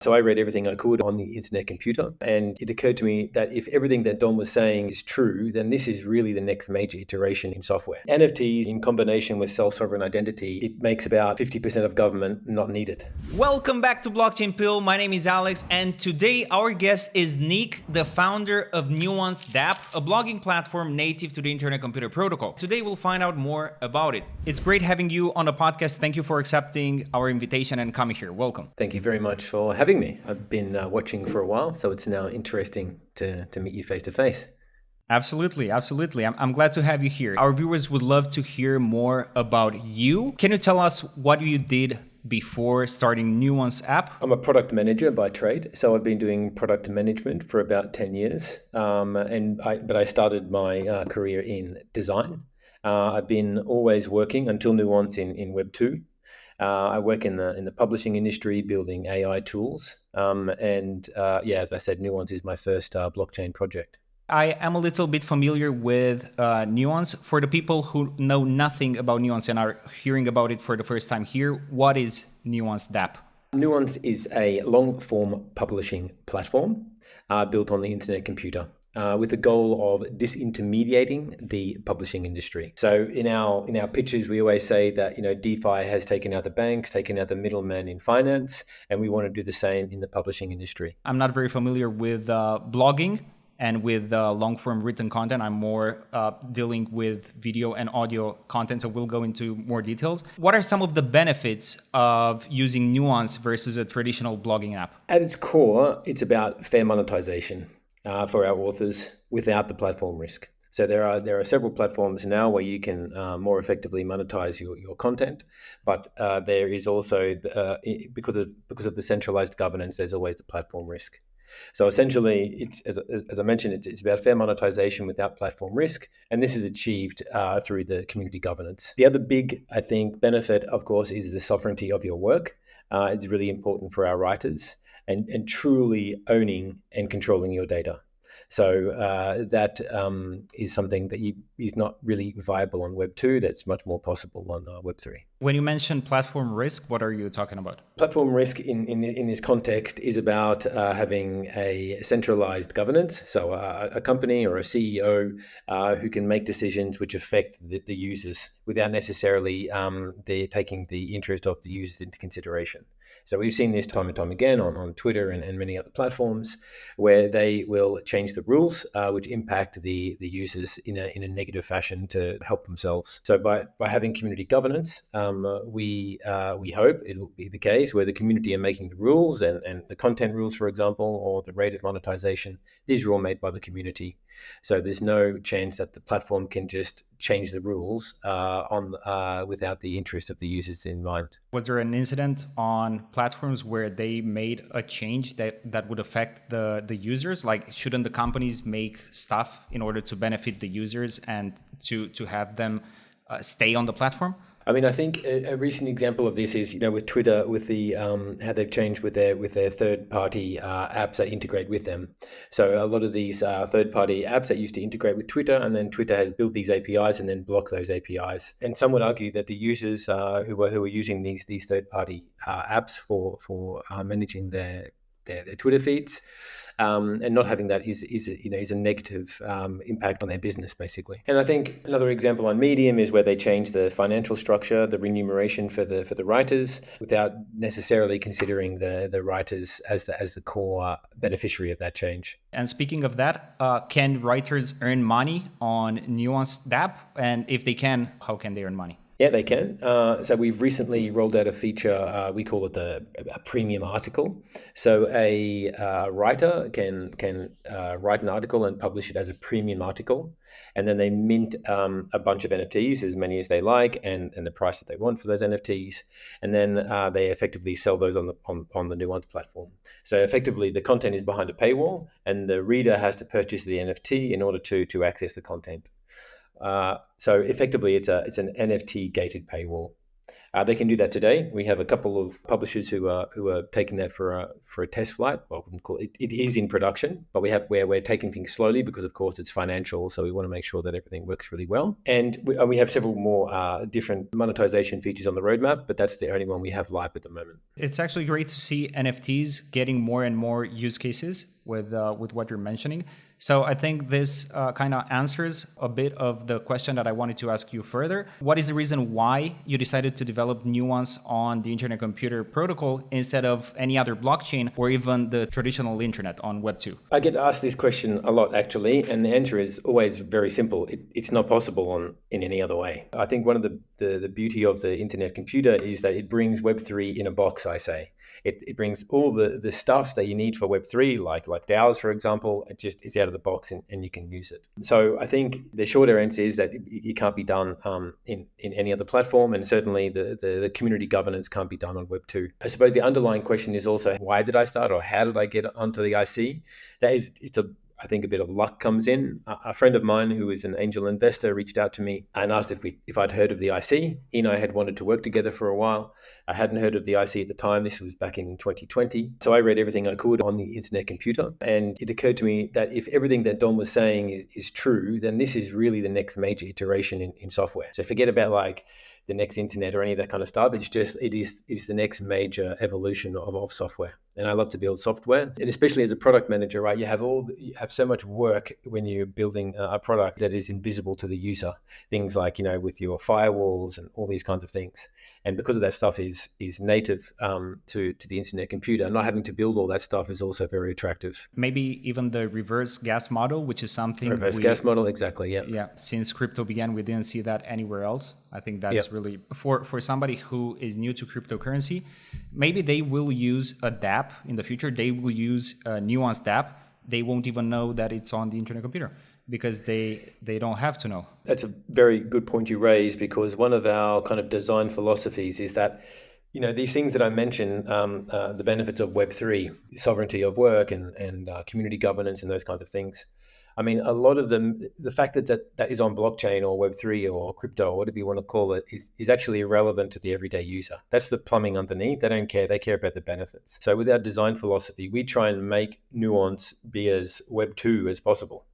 So I read everything I could on the internet computer, and it occurred to me that if everything that Don was saying is true, then this is really the next major iteration in software. NFTs in combination with self-sovereign identity, it makes about 50% of government not needed. Welcome back to Blockchain Pill. My name is Alex, and today our guest is Nick, the founder of Nuance dApp, a blogging platform native to the Internet Computer Protocol. Today we'll find out more about it. It's great having you on the podcast. Thank you for accepting our invitation and coming here. Welcome. Thank you very much for having me. I've been watching for a while, so it's now interesting to meet you face to face. Absolutely. I'm glad to have you here. Our viewers would love to hear more about you. Can you tell us what you did before starting Nuance app? I'm a product manager by trade, so I've been doing product management for about 10 years. But I started my career in design. I've been always working until Nuance in Web3. I work in the publishing industry, building AI tools. As I said, Nuance is my first blockchain project. I am a little bit familiar with Nuance. For the people who know nothing about Nuance and are hearing about it for the first time here, what is Nuance dApp? Nuance is a long-form publishing platform built on the internet computer, with the goal of disintermediating the publishing industry. So in our pitches, we always say that DeFi has taken out the banks, taken out the middlemen in finance, and we want to do the same in the publishing industry. I'm not very familiar with blogging and with long-form written content. I'm more dealing with video and audio content, so we'll go into more details. What are some of the benefits of using Nuance versus a traditional blogging app? At its core, it's about fair monetization for our authors without the platform risk. So there are several platforms now where you can more effectively monetize your content, but there is also because of the centralized governance, there's always the platform risk. So essentially, it's as I mentioned, it's about fair monetization without platform risk, and this is achieved through the community governance. The other big, I think, benefit, of course, is the sovereignty of your work. It's really important for our writers, and truly owning and controlling your data. So that is something that is not really viable on Web2. That's much more possible on Web3. When you mention platform risk, what are you talking about? Platform risk in this context is about having a centralized governance. So a company or a CEO who can make decisions which affect the users without necessarily taking the interest of the users into consideration. So we've seen this time and time again on Twitter and many other platforms where they will change the rules which impact the users in a negative fashion to help themselves. So by having community governance, we hope it'll be the case where the community are making the rules and the content rules, for example, or the rate of monetization. These are all made by the community. So there's no chance that the platform can just change the rules without the interest of the users in mind. Was there an incident on platforms where they made a change that would affect the users? Like, shouldn't the companies make stuff in order to benefit the users and to have them stay on the platform? I mean, I think a recent example of this is, with Twitter, with the how they've changed with their third-party apps that integrate with them. So a lot of these third-party apps that used to integrate with Twitter, and then Twitter has built these APIs and then blocked those APIs. And some would argue that the users who are using these third-party apps for managing their Twitter feeds, and not having that is a negative impact on their business, basically. And I think another example on Medium is where they change the financial structure, the remuneration for the writers, without necessarily considering the writers as the core beneficiary of that change. And speaking of that, can writers earn money on Nuance dApp? And if they can, how can they earn money? Yeah, they can. So we've recently rolled out a feature, we call it a premium article. So a writer can write an article and publish it as a premium article, and then they mint a bunch of NFTs, as many as they like, and the price that they want for those NFTs, and then they effectively sell those on the Nuance platform. So effectively, the content is behind a paywall, and the reader has to purchase the NFT in order to access the content. So effectively, it's an NFT gated paywall. They can do that today. We have a couple of publishers who are taking that for a test flight. Well, we wouldn't call it. It is in production, but we're taking things slowly because, of course, it's financial. So we want to make sure that everything works really well. And we have several more different monetization features on the roadmap, but that's the only one we have live at the moment. It's actually great to see NFTs getting more and more use cases with what you're mentioning. So I think this kind of answers a bit of the question that I wanted to ask you further. What is the reason why you decided to develop Nuance on the Internet Computer Protocol instead of any other blockchain or even the traditional internet on Web2? I get asked this question a lot, actually, and the answer is always very simple. It's not possible in any other way. I think one of the beauty of the Internet Computer is that it brings Web3 in a box, I say. It brings all the stuff that you need for Web3, like DAOs, for example. It just is out of the box and you can use it. So I think the shorter answer is that it can't be done in any other platform, and certainly the community governance can't be done on Web2. I suppose the underlying question is also, why did I start, or how did I get onto the IC? I think a bit of luck comes in. A friend of mine who is an angel investor reached out to me and asked if I'd heard of the IC. He and I had wanted to work together for a while. I hadn't heard of the IC at the time. This was back in 2020. So I read everything I could on the Internet Computer. And it occurred to me that if everything that Don was saying is true, then this is really the next major iteration in software. So forget about like the next internet or any of that kind of stuff. It is the next major evolution of software. And I love to build software, and especially as a product manager, right? You have so much work when you're building a product that is invisible to the user. Things like, with your firewalls and all these kinds of things. And because of that stuff is native to the Internet Computer, not having to build all that stuff is also very attractive. Maybe even the reverse gas model, which is something gas model, exactly. Yeah. Yeah. Since crypto began, we didn't see that anywhere else. I think that's really for somebody who is new to cryptocurrency. Maybe they will use a dApp in the future. They will use a Nuance dApp. They won't even know that it's on the Internet Computer, because they don't have to know. That's a very good point you raise, because one of our kind of design philosophies is that, these things that I mentioned, the benefits of Web3, sovereignty of work and community governance and those kinds of things. I mean, a lot of them, the fact that is on blockchain or Web3 or crypto or whatever you want to call it is actually irrelevant to the everyday user. That's the plumbing underneath. They don't care. They care about the benefits. So with our design philosophy, we try and make Nuance be as Web2 as possible.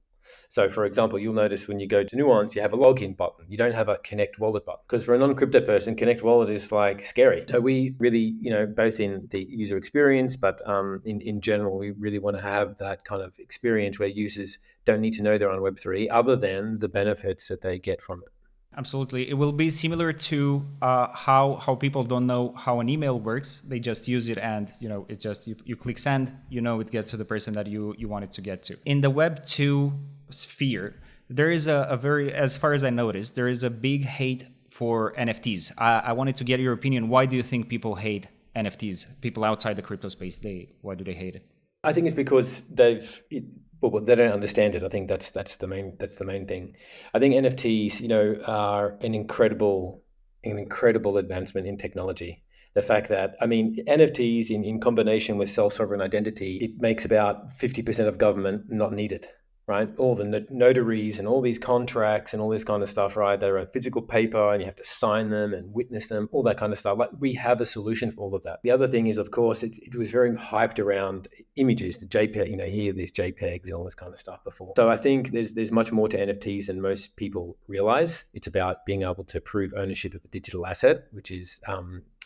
So, for example, you'll notice when you go to Nuance, you have a login button. You don't have a connect wallet button, because for a non-crypto person, connect wallet is like scary. So we really, both in the user experience, but in general, we really want to have that kind of experience where users don't need to know they're on Web3 other than the benefits that they get from it. Absolutely. It will be similar to how people don't know how an email works. They just use it, and it just you click send, it gets to the person that you want it to get to. In the Web2 sphere, there is a very, as far as I noticed, there is a big hate for NFTs. I wanted to get your opinion. Why do you think people hate NFTs? People outside the crypto space, why do they hate it? I think it's because they don't understand it. I think that's the main thing. I think NFTs, are an incredible advancement in technology. The fact that, NFTs in combination with self-sovereign identity, it makes about 50% of government not needed, right? All the notaries and all these contracts and all this kind of stuff, right? They're on physical paper and you have to sign them and witness them, all that kind of stuff. Like, we have a solution for all of that. The other thing is, of course, it was very hyped around images, the JPEG, here there's JPEGs and all this kind of stuff before. So I think there's much more to NFTs than most people realize. It's about being able to prove ownership of a digital asset, which is,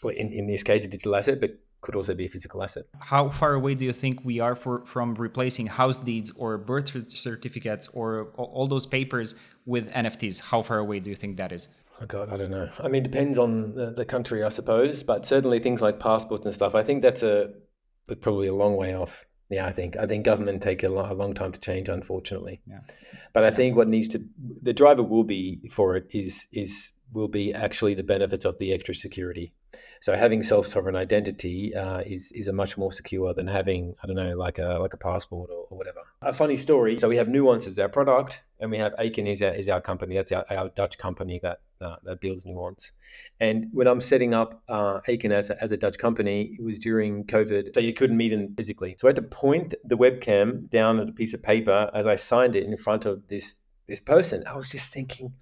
in this case, a digital asset, but could also be a physical asset. How far away do you think we are from replacing house deeds or birth certificates or all those papers with NFTs? How far away do you think that is? Oh God, I don't know. It depends on the country, I suppose, but certainly things like passports and stuff, I think that's probably a long way off. Yeah, I think government take a long time to change, unfortunately. Yeah. But I think the driver will be for it will be actually the benefits of the extra security. So having self-sovereign identity is a much more secure than having, I don't know, like a passport or whatever. A funny story. So we have Nuance as our product, and we have Aiken is our company. That's our Dutch company that builds Nuance. And when I'm setting up Aiken as a Dutch company, it was during COVID, so you couldn't meet them physically. So I had to point the webcam down at a piece of paper as I signed it in front of this person. I was just thinking,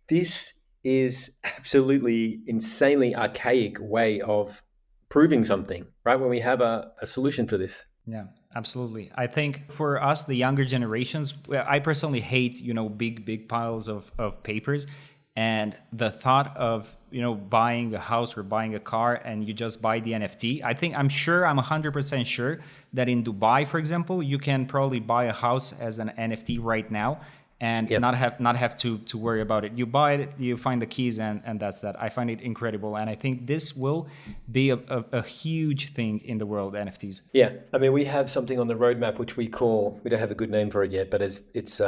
this is absolutely insanely archaic way of proving something, right? When we have a solution for this. Yeah, absolutely. I think for us, the younger generations, I personally hate, big piles of papers. And the thought of, buying a house or buying a car and you just buy the NFT. I'm 100% sure that in Dubai, for example, you can probably buy a house as an NFT right now and Yep. not have to worry about it. You buy it, you find the keys, and that's that. I find it incredible, and I think this will be a huge thing in the world, NFTs. Yeah, I mean, we have something on the roadmap which we don't have a good name for it yet, but it's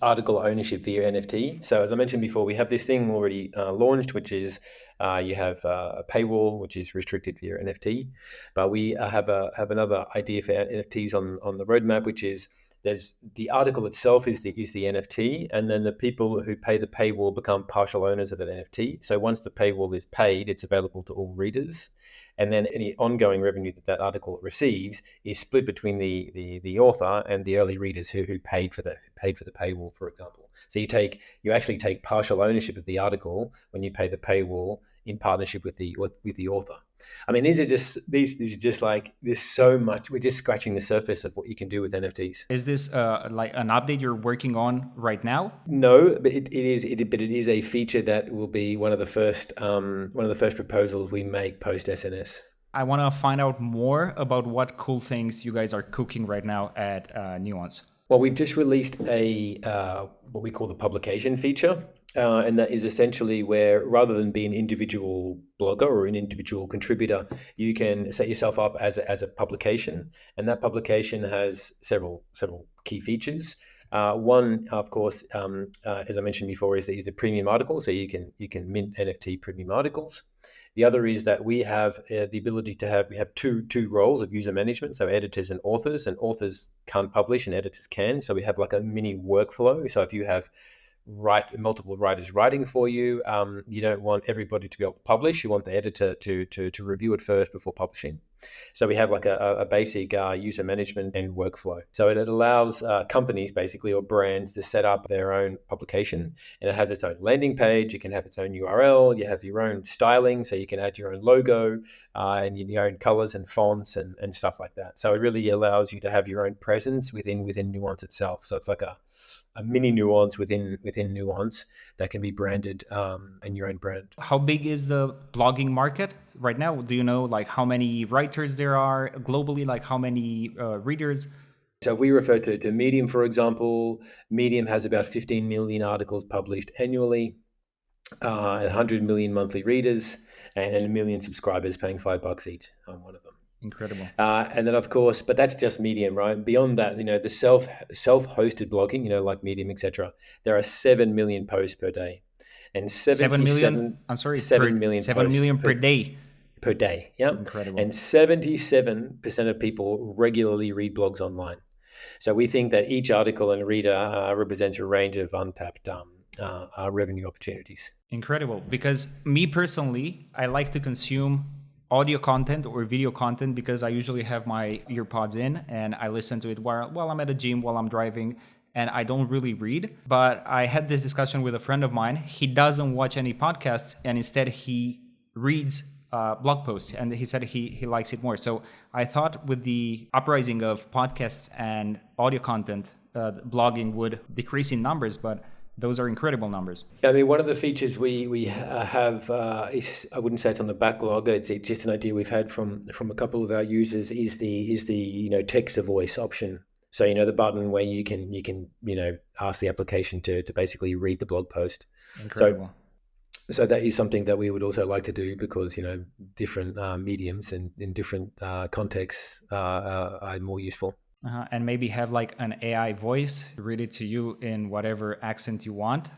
article ownership via NFT. So as I mentioned before, we have this thing already launched, which is you have a paywall which is restricted via NFT, but we have another idea for NFTs on the roadmap, which is there's the article itself is the NFT, and then the people who pay the paywall become partial owners of that NFT. So once the paywall is paid, it's available to all readers, and then any ongoing revenue that article receives is split between the author and the early readers who paid for the paywall, for example. So you actually take partial ownership of the article when you pay the paywall in partnership with the author. I mean, these are just like there's so much. We're just scratching the surface of what you can do with NFTs. Is this like an update you're working on right now? No, but it is a feature that will be one of the first proposals we make post SNS. I want to find out more about what cool things you guys are cooking right now at Nuance. Well, we've just released a what we call the publication feature, and that is essentially where rather than be an individual blogger or an individual contributor, you can set yourself up as a publication, and that publication has several key features. One, of course, as I mentioned before, is the premium article, so you can mint NFT premium articles. The other is that we have the ability to have two roles of user management, so editors and authors can't publish and editors can. So we have like a mini workflow. So if you have multiple writers writing for you, you don't want everybody to be able to publish. You want the editor to review it first before publishing. So we have like a basic user management and workflow. So it allows companies basically or brands to set up their own publication, and it has its own landing page. You can have its own URL. You have your own styling, so you can add your own logo and your own colors and fonts and stuff like that. So it really allows you to have your own presence within Nuance itself. So it's like a mini Nuance within Nuance that can be branded and your own brand. How big is the blogging market right now? Do you know like how many writers there are globally, like how many readers? So if we refer to Medium, for example, Medium has about 15 million articles published annually, 100 million monthly readers, and 1 million subscribers paying $5 each on one of them. Incredible. And then, of course, but that's just Medium, right? Beyond that, the self-hosted blogging, like Medium, etc. There are 7 million posts per day, and 7 million. I'm sorry, 7 million. 7 million per day. Per day, yeah. Incredible. And 77% of people regularly read blogs online. So we think that each article and reader represents a range of untapped revenue opportunities. Incredible. Because me personally, I like to consume audio content or video content because I usually have my earpods in and I listen to it while I'm at the gym, while I'm driving, and I don't really read. But I had this discussion with a friend of mine. He doesn't watch any podcasts and instead he reads blog posts, and he said he likes it more. So I thought with the uprising of podcasts and audio content, blogging would decrease in numbers, but those are incredible numbers. I mean, one of the features we have is, I wouldn't say it's on the backlog. It's just an idea we've had from a couple of our users is the text to voice option. So the button where you can ask the application to basically read the blog post. Incredible. So that is something that we would also like to do because different mediums and in different contexts are more useful. And maybe have like an AI voice read it to you in whatever accent you want.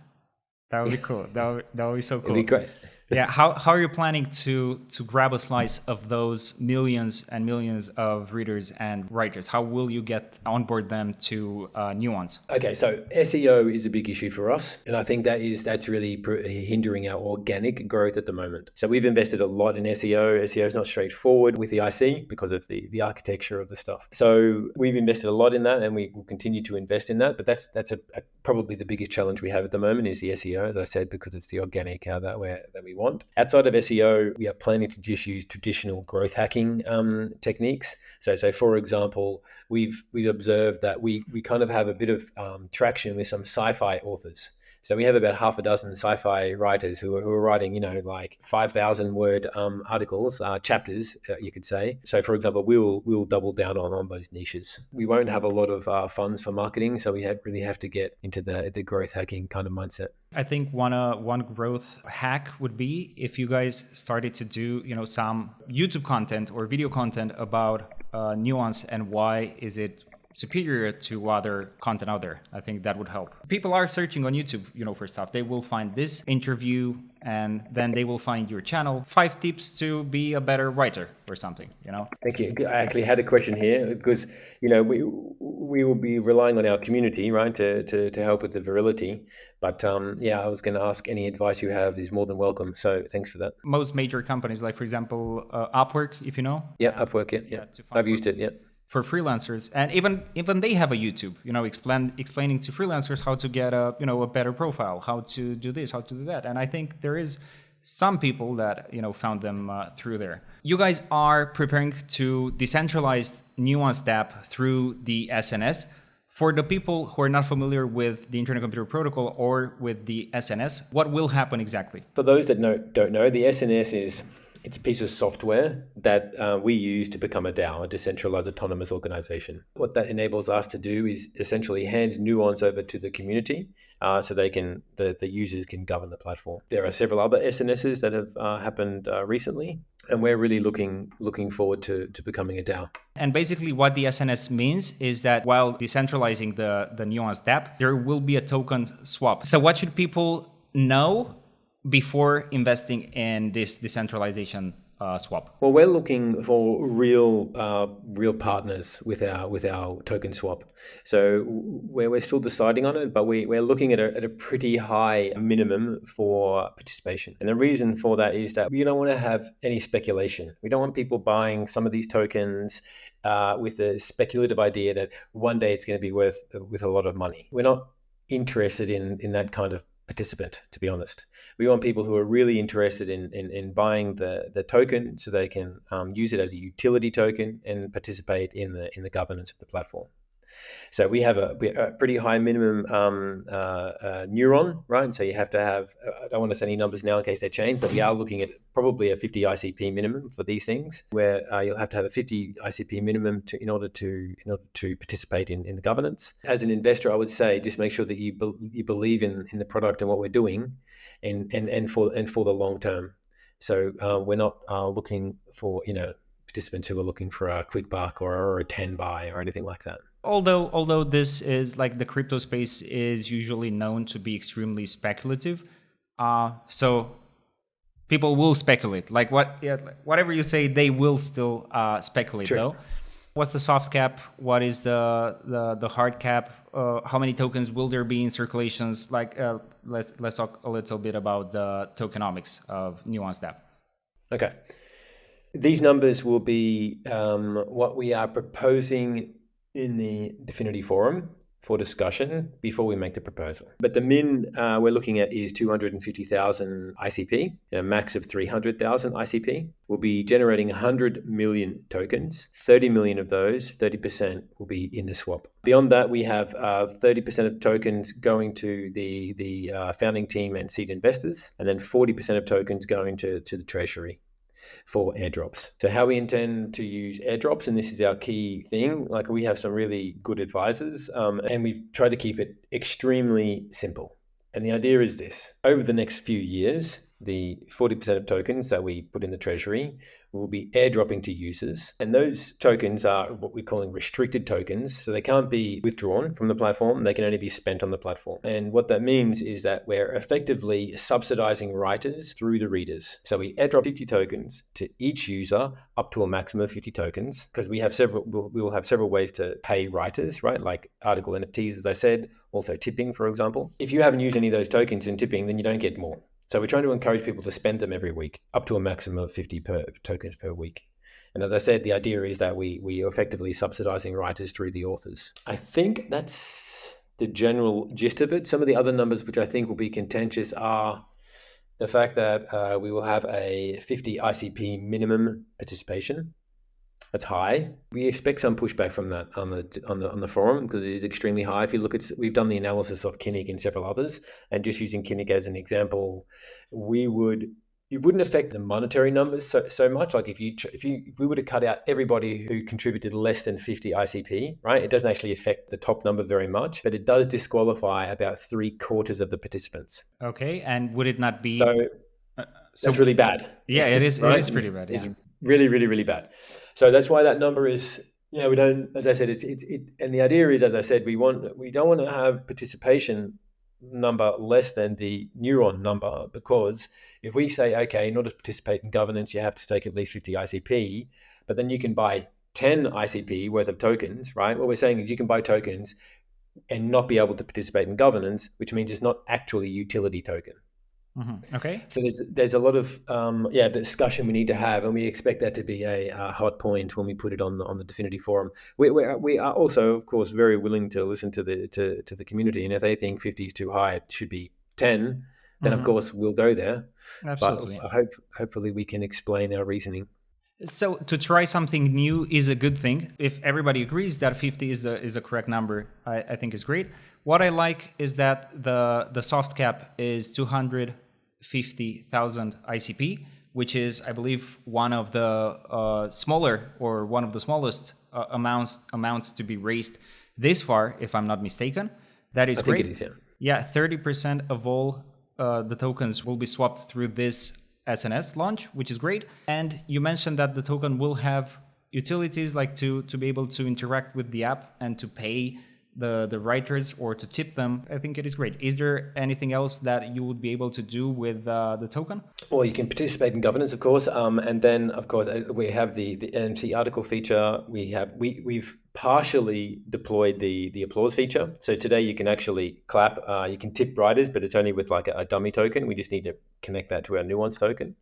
That would be cool. That would be so cool. It'd be great. Yeah, how are you planning to grab a slice of those millions and millions of readers and writers? How will you get onboard them to Nuance? Okay, so SEO is a big issue for us, and I think that's really hindering our organic growth at the moment. So we've invested a lot in SEO. SEO is not straightforward with the IC because of the architecture of the stuff. So we've invested a lot in that, and we will continue to invest in that. But that's probably the biggest challenge we have at the moment is the SEO, as I said, because it's the organic that we want. Outside of SEO, we are planning to just use traditional growth hacking techniques. So for example, we've observed that we kind of have a bit of traction with some sci-fi authors. So we have about half a dozen sci-fi writers who are writing, like 5,000 word articles, chapters, you could say. So, for example, we'll double down on those niches. We won't have a lot of funds for marketing, so we really have to get into the growth hacking kind of mindset. I think one growth hack would be if you guys started to do some YouTube content or video content about Nuance and why is it superior to other content out there. I think that would help. People are searching on YouTube, for stuff. They will find this interview and then they will find your channel. 5 tips to be a better writer or something, Thank you. I actually had a question here because, we will be relying on our community, right, to help with the virility. But I was going to ask any advice you have is more than welcome. So thanks for that. Most major companies, like for example, Upwork, if you know. Yeah, Upwork. Yeah. I've used it. Yeah. For freelancers, and even they have a YouTube, explaining to freelancers how to get a better profile, how to do this, how to do that. And I think there is some people that found them through there. You guys are preparing to decentralize Nuance dApp through the SNS. For the people who are not familiar with the Internet Computer Protocol or with the SNS, what will happen exactly? For those that don't know, the SNS it's a piece of software that we use to become a DAO, a decentralized autonomous organization. What that enables us to do is essentially hand Nuance over to the community so the users can govern the platform. There are several other SNSs that have happened recently, and we're really looking forward to becoming a DAO. And basically what the SNS means is that while decentralizing the Nuance dApp, there will be a token swap. So what should people know before investing in this decentralization swap? Well, we're looking for real partners with our token swap. So we're still deciding on it, but we're looking at a pretty high minimum for participation. And the reason for that is that we don't want to have any speculation. We don't want people buying some of these tokens with a speculative idea that one day it's going to be worth a lot of money. We're not interested in that kind of participant, to be honest. We want people who are really interested in buying the token so they can use it as a utility token and participate in the governance of the platform. So we have a pretty high minimum neuron, right? So you have to have, I don't want to say any numbers now in case they change, but we are looking at probably a 50 ICP minimum for these things, where you'll have to have a 50 ICP minimum in order to participate in the governance. As an investor, I would say just make sure that you believe in the product and what we're doing, and for the long term. So we're not looking for participants who are looking for a quick buck or a 10 buy or anything like that. Although this is like the crypto space is usually known to be extremely speculative, so people will speculate. Like whatever you say, they will still speculate. Sure. Though. What's the soft cap? What is the hard cap? How many tokens will there be in circulations? Let's talk a little bit about the tokenomics of Nuance dApp. Okay, these numbers will be what we are proposing in the Definity Forum for discussion before we make the proposal. But the min we're looking at is 250,000 ICP, a max of 300,000 ICP. We'll be generating 100 million tokens. 30 million of those, 30%, will be in the swap. Beyond that, we have 30% of tokens going to the founding team and seed investors, and then 40% of tokens going to the treasury for airdrops. So how we intend to use airdrops, and this is our key thing, like we have some really good advisors, and we've tried to keep it extremely simple. And the idea is this: over the next few years, the 40% of tokens that we put in the treasury will be airdropping to users. And those tokens are what we're calling restricted tokens. So they can't be withdrawn from the platform. They can only be spent on the platform. And what that means is that we're effectively subsidizing writers through the readers. So we airdrop 50 tokens to each user up to a maximum of 50 tokens, because we will have several ways to pay writers, right? Like article NFTs, as I said, also tipping, for example. If you haven't used any of those tokens in tipping, then you don't get more. So we're trying to encourage people to spend them every week, up to a maximum of 50 tokens per week. And as I said, the idea is that we are effectively subsidizing writers through the authors. I think that's the general gist of it. Some of the other numbers which I think will be contentious are the fact that we will have a 50 ICP minimum participation. That's high. We expect some pushback from that on the forum, because it is extremely high. If you look at, we've done the analysis of Kinnick and several others, and just using Kinnick as an example, it wouldn't affect the monetary numbers so much. Like if we were to cut out everybody who contributed less than 50 ICP, right? It doesn't actually affect the top number very much, but it does disqualify about 3/4 of the participants. Okay, and would it not be? So that's really bad. Yeah, it is. Right? It is pretty bad. Yeah. It's really, really, really bad. So that's why that number is, we don't, as I said, and the idea is, as I said, we don't want to have participation number less than the neuron number, because if we say, okay, in order to participate in governance, you have to stake at least 50 ICP, but then you can buy 10 ICP worth of tokens, right? What we're saying is you can buy tokens and not be able to participate in governance, which means it's not actually a utility token. Mm-hmm. Okay. So there's a lot of discussion we need to have, and we expect that to be a hot point when we put it on the Dfinity forum. We are also, of course, very willing to listen to the community, and if they think 50 is too high, it should be 10. Then of course we'll go there. Absolutely. But hopefully we can explain our reasoning. So to try something new is a good thing. If everybody agrees that 50 is the correct number, I think is great. What I like is that the soft cap is 250,000 ICP, which is, I believe, one of the smallest amounts to be raised this far, if I'm not mistaken. That is great. I think it is, yeah. 30% of all the tokens will be swapped through this SNS launch, which is great. And you mentioned that the token will have utilities like to be able to interact with the app and to pay the writers or to tip them. I think it is great. Is there anything else that you would be able to do with the token? Well, you can participate in governance, of course, and then of course we have the NFT article feature. We've partially deployed the applause feature. So today you can actually clap. You can tip writers, but it's only with like a dummy token. We just need to connect that to our Nuance token.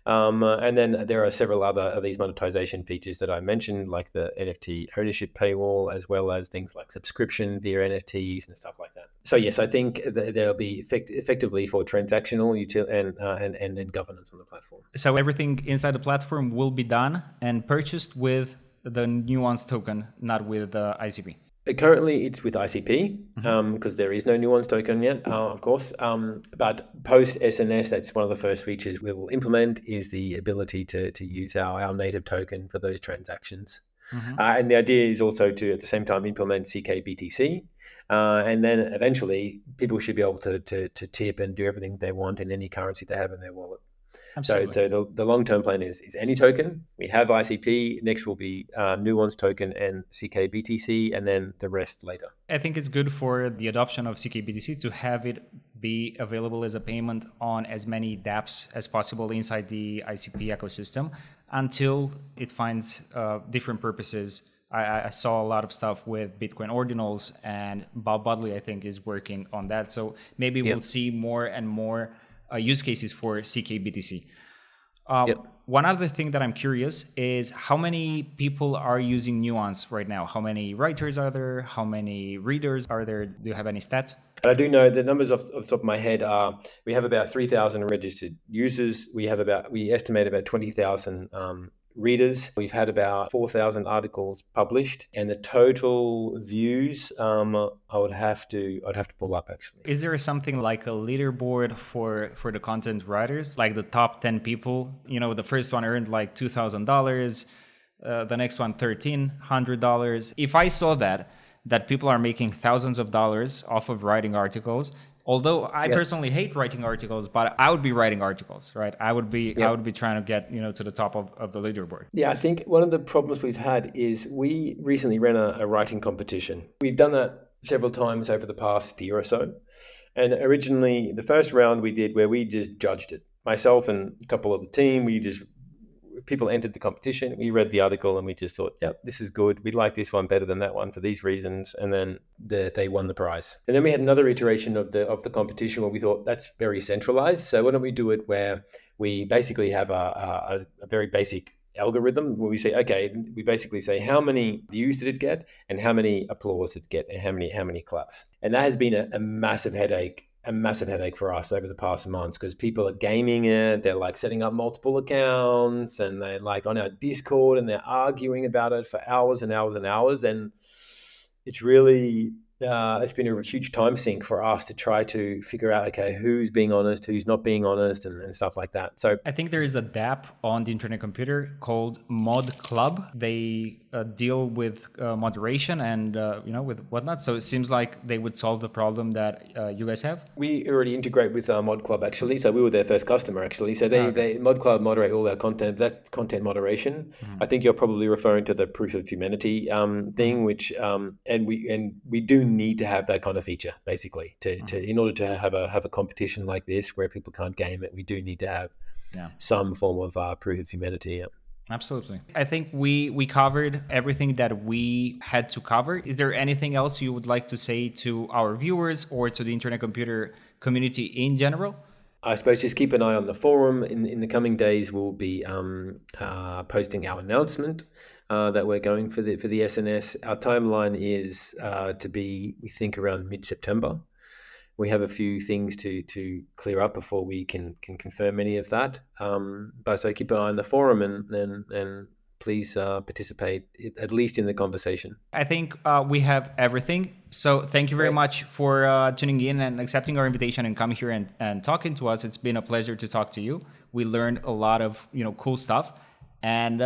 And then there are several other of these monetization features that I mentioned, like the NFT ownership paywall, as well as things like subscription via NFTs and stuff like that. So yes, I think there'll be effectively for transactional and governance on the platform. So everything inside the platform will be done and purchased with the Nuance token, not with the ICP. Currently, it's with ICP because there is no Nuance token yet, of course. But post SNS, that's one of the first features we will implement, is the ability to use our native token for those transactions. And the idea is also to, at the same time, implement CKBTC. And then eventually, people should be able to tip and do everything they want in any currency they have in their wallet. Absolutely. So the long-term plan is any token. We have ICP. Next will be Nuance token and CKBTC, and then the rest later. I think it's good for the adoption of CKBTC to have it be available as a payment on as many dApps as possible inside the ICP ecosystem until it finds different purposes. I saw a lot of stuff with Bitcoin ordinals, and Bob Budley, I think, is working on that. So maybe we'll see more and more use cases for CKBTC. One other thing that I'm curious is how many people are using Nuance right now? How many writers are there? How many readers are there? Do you have any stats? I do know the numbers off the top of my head are, we have about 3,000 registered users. We estimate about 20,000 readers. We've had about 4,000 articles published, and the total views I'd have to pull up actually. Is there something like a leaderboard for the content writers, like the top 10 people? You know, the first one earned like $2,000, the next one $1,300. If I saw that people are making thousands of dollars off of writing articles, Although I personally hate writing articles, but I would be writing articles, right? I would be trying to get, to the top of the leaderboard. Yeah, I think one of the problems we've had is we recently ran a writing competition. We've done that several times over the past year or so. And originally, the first round we did where we just judged it. Myself and a couple of the team, people entered the competition. We read the article and we just thought, yeah, this is good. We like this one better than that one for these reasons. And then they won the prize. And then we had another iteration of the competition where we thought that's very centralized. So why don't we do it where we basically have a very basic algorithm where we say, okay, we basically say how many views did it get and how many applause did it get and how many claps. And that has been a massive headache for us over the past months because people are gaming it. They're like setting up multiple accounts and they're like on our Discord and they're arguing about it for hours and hours and hours. And it's really, it's been a huge time sink for us to try to figure out, okay, who's being honest, who's not being honest and stuff like that. So I think there is a dApp on the Internet Computer called Mod Club. They deal with moderation and, with whatnot. So it seems like they would solve the problem that you guys have. We already integrate with Mod Club actually. So we were their first customer actually. So they Mod Club moderate all our content. That's content moderation. I think you're probably referring to the proof of humanity thing, which and we do need to have that kind of feature basically to in order to have a competition like this where people can't game it. We do need to have some form of proof of humanity. Yeah. Absolutely. I think we covered everything that we had to cover. Is there anything else you would like to say to our viewers or to the Internet Computer community in general? I suppose just keep an eye on the forum. In the coming days, we'll be posting our announcement that we're going for the SNS. Our timeline is to be, we think, around mid-September. We have a few things to clear up before we can confirm any of that. But so keep an eye on the forum and please participate at least in the conversation. I think we have everything. So thank you very much for tuning in and accepting our invitation and coming here and talking to us. It's been a pleasure to talk to you. We learned a lot of cool stuff. And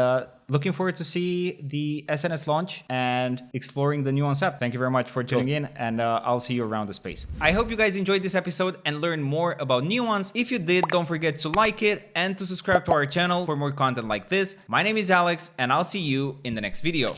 looking forward to see the SNS launch and exploring the Nuance app. Thank you very much for tuning in, and I'll see you around the space. I hope you guys enjoyed this episode and learned more about Nuance. If you did, don't forget to like it and to subscribe to our channel for more content like this. My name is Alex, and I'll see you in the next video.